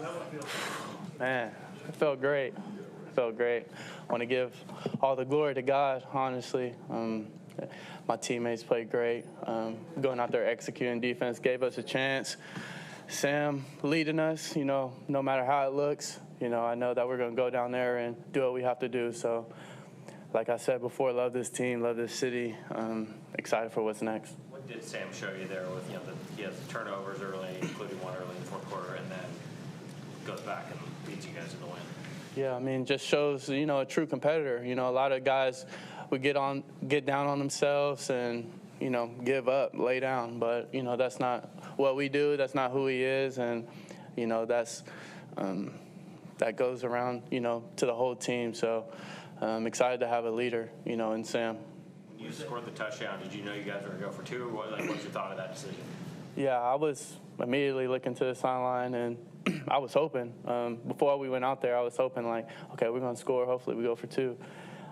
How'd that one feel? Man, it felt great. It felt great. I want to give all the glory to God, honestly. My teammates played great. Going out there executing defense gave us a chance. Sam leading us, no matter how it looks. I know that we're going to go down there and do what we have to do. So, like I said before, love this team, love this city. Excited for what's next. What did Sam show you there with, he has turnovers early, including one early in the fourth quarter, and then goes back and leads you guys to the win? Yeah, just shows, a true competitor. A lot of guys would get down on themselves and, give up, lay down. But, that's not what we do. That's not who he is. And, that's that goes around, to the whole team. So I'm excited to have a leader, in Sam. When you scored the touchdown, did you know you guys were going to go for two? What's your thought of that decision? Yeah, I was immediately looking to the sideline, and I was hoping. Before we went out there, I was hoping, okay, we're going to score. Hopefully we go for two.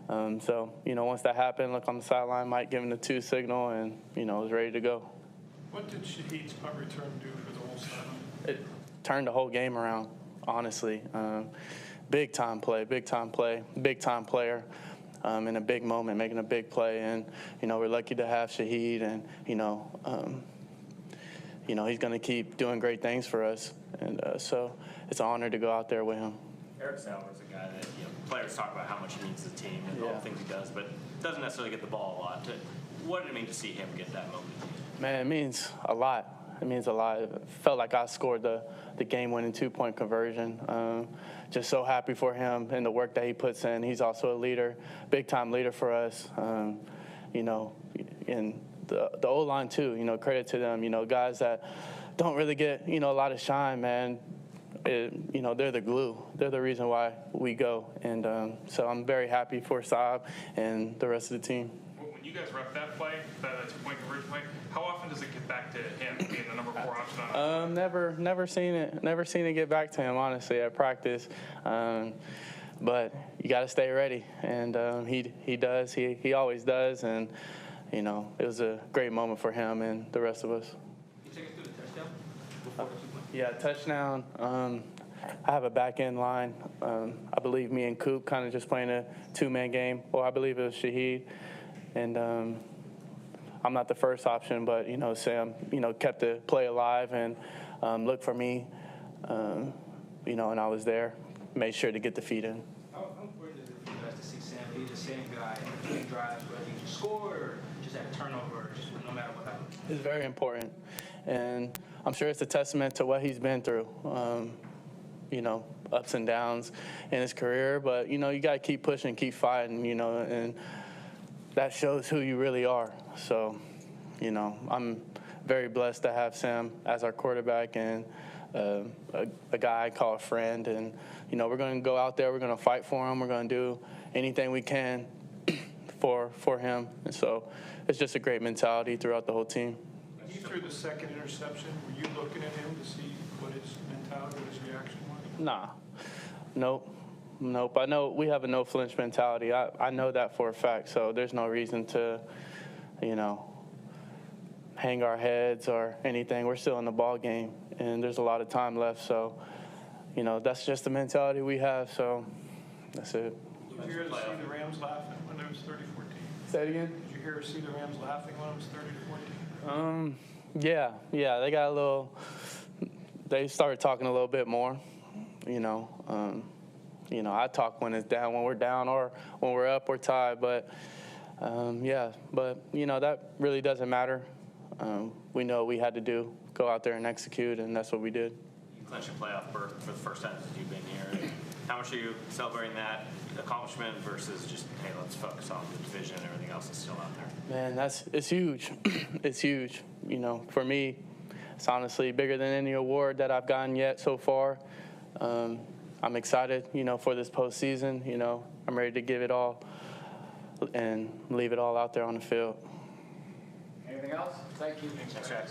So, once that happened, look on the sideline, Mike giving the two signal, and, was ready to go. What did Shaheed's punt return do for the whole sideline? It turned the whole game around, honestly. Big-time play, big-time player. In a big moment, making a big play. And, we're lucky to have Shaheed, and, he's going to keep doing great things for us. And so it's an honor to go out there with him. Eric Saubert's a guy that, players talk about how much he means to the team and all the things he does, but doesn't necessarily get the ball a lot. What did it mean to see him get that moment? Man, it means a lot. It means a lot. It felt like I scored the game-winning two-point conversion. Just so happy for him and the work that he puts in. He's also a leader, big-time leader for us. And the O-line too. Credit to them. Guys that don't really get a lot of shine, man. They're the glue. They're the reason why we go. And so I'm very happy for Saab and the rest of the team. When you guys rep that play, that two-point conversion play, how often does it get back to him being the number 4 option on it? Never seen it get back to him, honestly, at practice. But you got to stay ready, and he does. He always does, and it was a great moment for him and the rest of us. Can you take us through the touchdown before the two-point? Yeah, touchdown. I have a back-end line. I believe me and Coop kind of just playing a two-man game. Well, I believe it was Shaheed. And I'm not the first option, but, Sam, kept the play alive and looked for me, and I was there, made sure to get the feed in. How important is it for you guys to see Sam be the same guy in big drives, whether he scored or just had a turnover, or just no matter what happens? It's very important. And I'm sure it's a testament to what he's been through, ups and downs in his career. But, you got to keep pushing, keep fighting, and that shows who you really are. So, I'm very blessed to have Sam as our quarterback and a guy I call a friend. And, we're going to go out there. We're going to fight for him. We're going to do anything we can for him. And so it's just a great mentality throughout the whole team. When you threw the second interception, were you looking at him to see what his mentality, what his reaction was? Nah. Nope. I know we have a no flinch mentality. I know that for a fact. So there's no reason to, hang our heads or anything. We're still in the ball game, and there's a lot of time left. So, that's just the mentality we have. So that's it. Did you hear or see the Rams laughing when it was 30-14? Say it again. Did you hear or see the Rams laughing when it was 30-14? Yeah. They got a little. They started talking a little bit more. I talk when it's down, when we're down, or when we're up or tied. But, that really doesn't matter. We know what we had to do, go out there and execute, and that's what we did. You clinched a playoff berth for the first time since you've been here. How much are you celebrating that accomplishment versus just, hey, let's focus on the division and everything else that's still out there? Man, it's huge. It's huge. For me, it's honestly bigger than any award that I've gotten yet so far. I'm excited, for this postseason. I'm ready to give it all and leave it all out there on the field. Anything else? Thank you. Thanks, Jax.